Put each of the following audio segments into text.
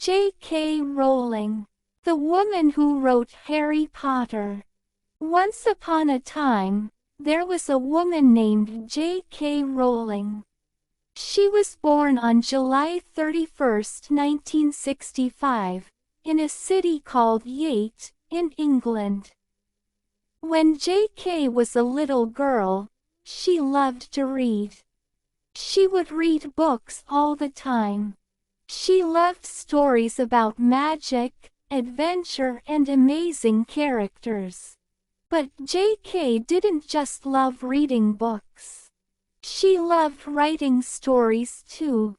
J.K. Rowling, the woman who wrote Harry Potter. Once upon a time, there was a woman named J.K. Rowling. She was born on July 31, 1965, in a city called Yate, in England. When J.K. was a little girl, she loved to read. She would read books all the time. She loved stories about magic, adventure, and amazing characters. But J.K. didn't just love reading books. She loved writing stories too.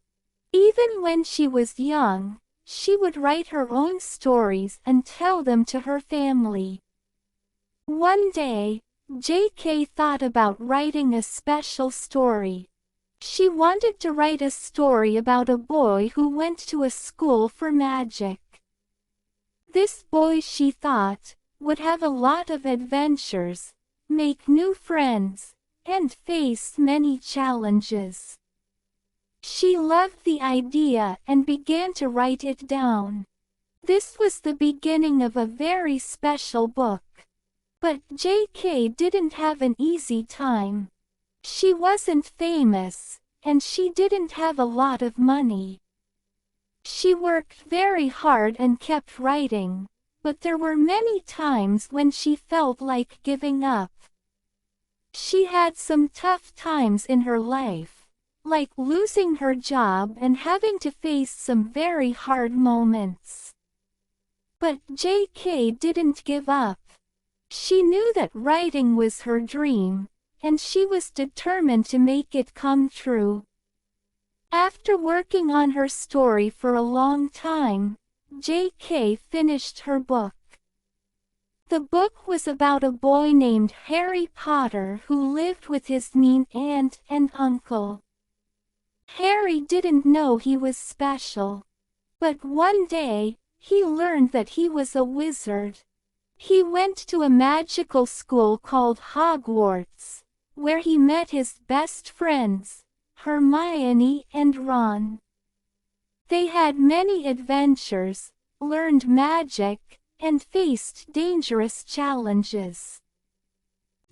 Even when she was young, she would write her own stories and tell them to her family. One day, J.K. thought about writing a special story. She wanted to write a story about a boy who went to a school for magic. This boy, she thought, would have a lot of adventures, make new friends, and face many challenges. She loved the idea and began to write it down. This was the beginning of a very special book. But J.K. didn't have an easy time. She wasn't famous, and she didn't have a lot of money. She worked very hard and kept writing, but there were many times when she felt like giving up. She had some tough times in her life, like losing her job and having to face some very hard moments. But J.K. didn't give up. She knew that writing was her dream, and she was determined to make it come true. After working on her story for a long time, J.K. finished her book. The book was about a boy named Harry Potter who lived with his mean aunt and uncle. Harry didn't know he was special. But one day, he learned that he was a wizard. He went to a magical school called Hogwarts, where he met his best friends, Hermione and Ron. They had many adventures, learned magic, and faced dangerous challenges.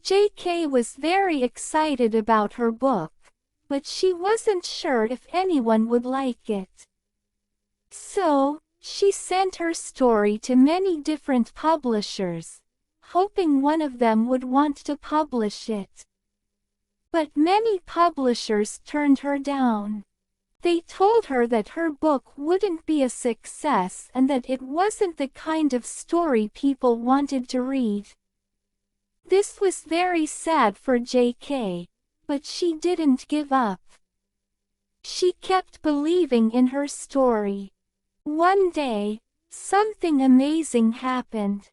J.K. was very excited about her book, but she wasn't sure if anyone would like it. So, she sent her story to many different publishers, hoping one of them would want to publish it. But many publishers turned her down. They told her that her book wouldn't be a success and that it wasn't the kind of story people wanted to read. This was very sad for J.K., but she didn't give up. She kept believing in her story. One day, something amazing happened.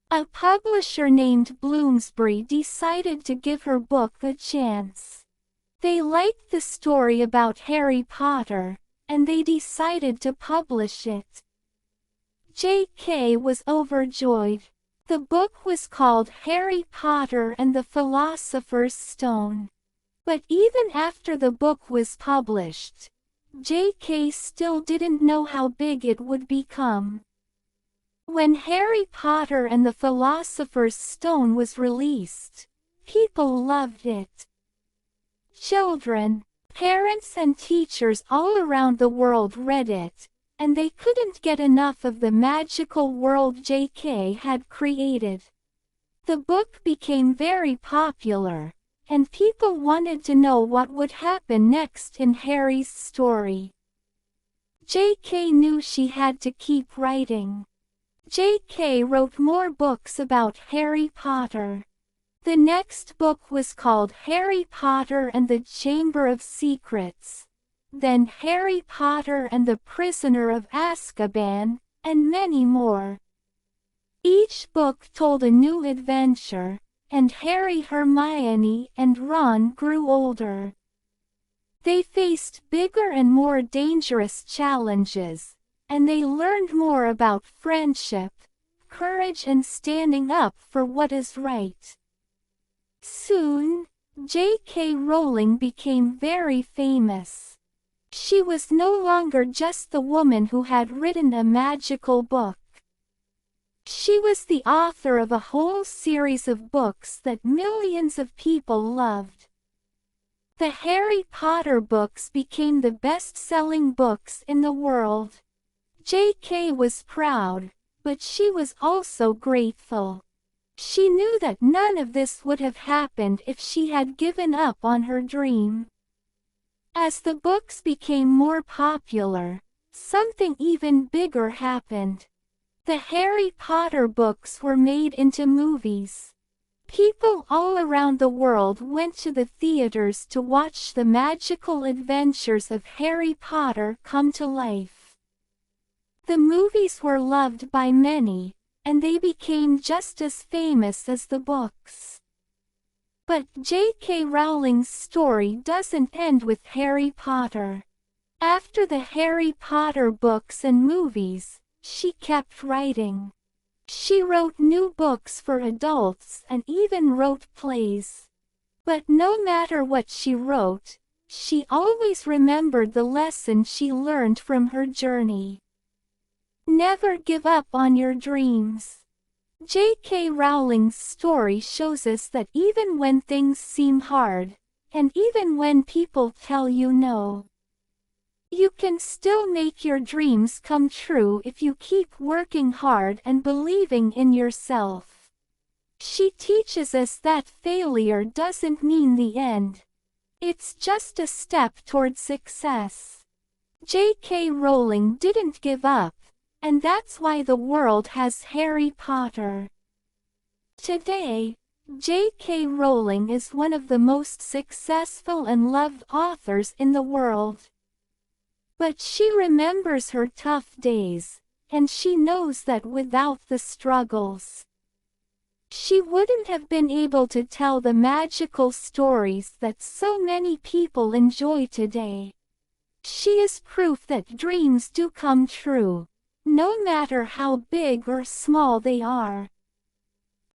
A publisher named Bloomsbury decided to give her book a chance. They liked the story about Harry Potter, and they decided to publish it. J.K. was overjoyed. The book was called Harry Potter and the Philosopher's Stone. But even after the book was published, J.K. still didn't know how big it would become. When Harry Potter and the Philosopher's Stone was released, people loved it. Children, parents and teachers all around the world read it, and they couldn't get enough of the magical world J.K. had created. The book became very popular, and people wanted to know what would happen next in Harry's story. J.K. knew she had to keep writing. J.K. wrote more books about Harry Potter. The next book was called Harry Potter and the Chamber of Secrets, then Harry Potter and the Prisoner of Azkaban, and many more. Each book told a new adventure, and Harry, Hermione, and Ron grew older. They faced bigger and more dangerous challenges, and they learned more about friendship, courage, and standing up for what is right. Soon, J.K. Rowling became very famous. She was no longer just the woman who had written a magical book. She was the author of a whole series of books that millions of people loved. The Harry Potter books became the best-selling books in the world. J.K. was proud, but she was also grateful. She knew that none of this would have happened if she had given up on her dream. As the books became more popular, something even bigger happened. The Harry Potter books were made into movies. People all around the world went to the theaters to watch the magical adventures of Harry Potter come to life. The movies were loved by many, and they became just as famous as the books. But J.K. Rowling's story doesn't end with Harry Potter. After the Harry Potter books and movies, she kept writing. She wrote new books for adults and even wrote plays. But no matter what she wrote, she always remembered the lesson she learned from her journey. Never give up on your dreams. J.K. Rowling's story shows us that even when things seem hard, and even when people tell you no, you can still make your dreams come true if you keep working hard and believing in yourself. She teaches us that failure doesn't mean the end. It's just a step toward success. J.K. Rowling didn't give up, and that's why the world has Harry Potter. Today, J.K. Rowling is one of the most successful and loved authors in the world. But she remembers her tough days, and she knows that without the struggles, she wouldn't have been able to tell the magical stories that so many people enjoy today. She is proof that dreams do come true, no matter how big or small they are.